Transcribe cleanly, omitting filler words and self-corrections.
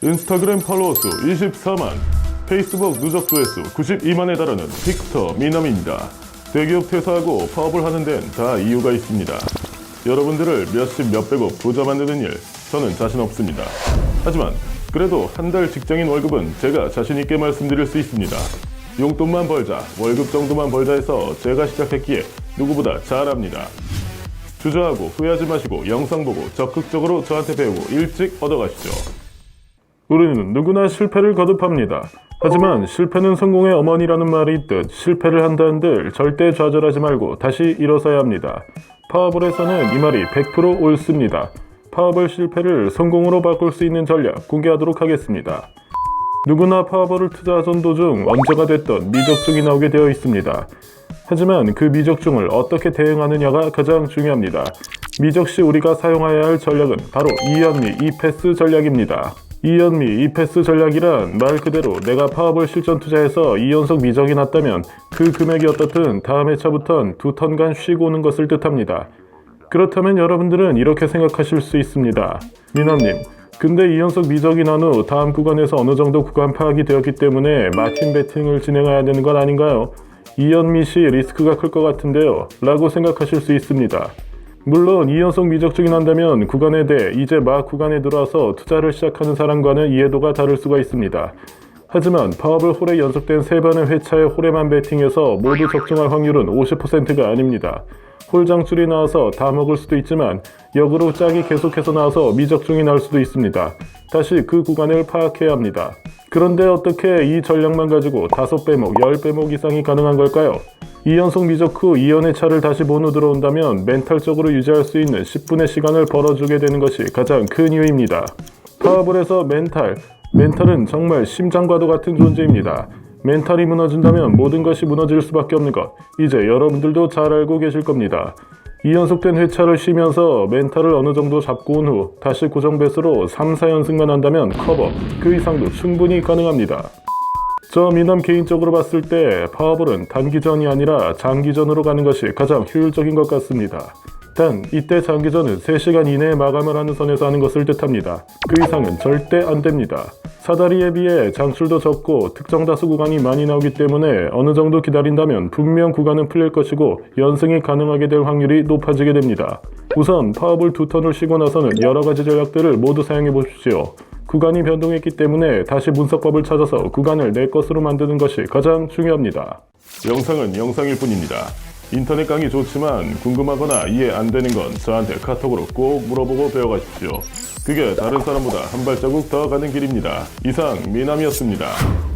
인스타그램 팔로워 수 24만, 페이스북 누적 조회수 92만에 달하는 빅터 미남입니다. 대기업 퇴사하고 파업을 하는 데는 다 이유가 있습니다. 여러분들을 몇십 몇백억 부자 만드는 일, 저는 자신 없습니다. 하지만 그래도 한 달 직장인 월급은 제가 자신있게 말씀드릴 수 있습니다. 용돈만 벌자, 월급 정도만 벌자 해서 제가 시작했기에 누구보다 잘합니다. 주저하고 후회하지 마시고 영상 보고 적극적으로 저한테 배우고 일찍 얻어가시죠. 우리는 누구나 실패를 거듭합니다. 하지만 실패는 성공의 어머니라는 말이 있듯 실패를 한다는들 절대 좌절하지 말고 다시 일어서야 합니다. 파워볼에서는 이 말이 100% 옳습니다. 파워볼 실패를 성공으로 바꿀 수 있는 전략 공개하도록 하겠습니다. 누구나 파워볼을 투자하던 도중 언제가 됐던 미적증이 나오게 되어 있습니다. 하지만 그 미적증을 어떻게 대응하느냐가 가장 중요합니다. 미적 시 우리가 사용해야 할 전략은 바로 이연미 2패스 전략입니다. 이연미 2패스 전략이란 말 그대로 내가 파워볼 실전 투자에서 2연속 미적이 났다면 그 금액이 어떻든 다음 회차부턴 2턴간 쉬고 오는 것을 뜻합니다. 그렇다면 여러분들은 이렇게 생각하실 수 있습니다. 미남님, 근데 2연속 미적이 난 후 다음 구간에서 어느 정도 구간 파악이 되었기 때문에 마틴 배팅을 진행해야 되는 건 아닌가요? 이연미 시 리스크가 클 것 같은데요 라고 생각하실 수 있습니다. 물론 2연속 미적증이 난다면 구간에 대해 이제 막 구간에 들어와서 투자를 시작하는 사람과는 이해도가 다를 수가 있습니다. 하지만 파워볼 홀에 연속된 3번의 회차의 홀에만 배팅해서 모두 적중할 확률은 50%가 아닙니다. 홀 장출이 나와서 다 먹을 수도 있지만 역으로 짝이 계속해서 나와서 미적중이 날 수도 있습니다. 다시 그 구간을 파악해야 합니다. 그런데 어떻게 이 전략만 가지고 5배목, 10배목 이상이 가능한 걸까요? 2연속 미적 후 2연의 차를 다시 본후 들어온다면 멘탈적으로 유지할 수 있는 10분의 시간을 벌어주게 되는 것이 가장 큰 이유입니다. 파워볼에서 멘탈은 정말 심장과도 같은 존재입니다. 멘탈이 무너진다면 모든 것이 무너질 수밖에 없는 것, 이제 여러분들도 잘 알고 계실 겁니다. 2연속된 회차를 쉬면서 멘탈을 어느 정도 잡고 온 후 다시 고정 배수로 3, 4연승만 한다면 커버, 그 이상도 충분히 가능합니다. 저 미남 개인적으로 봤을 때 파워볼은 단기전이 아니라 장기전으로 가는 것이 가장 효율적인 것 같습니다. 단 이때 장기전은 3시간 이내에 마감을 하는 선에서 하는 것을 뜻합니다. 그 이상은 절대 안 됩니다. 사다리에 비해 장출도 적고 특정 다수 구간이 많이 나오기 때문에 어느 정도 기다린다면 분명 구간은 풀릴 것이고 연승이 가능하게 될 확률이 높아지게 됩니다. 우선 파워볼 2턴을 쉬고 나서는 여러가지 전략들을 모두 사용해 보십시오. 구간이 변동했기 때문에 다시 분석법을 찾아서 구간을 내 것으로 만드는 것이 가장 중요합니다. 영상은 영상일 뿐입니다. 인터넷 강의 좋지만 궁금하거나 이해 안 되는 건 저한테 카톡으로 꼭 물어보고 배워가십시오. 그게 다른 사람보다 한 발자국 더 가는 길입니다. 이상 미남이었습니다.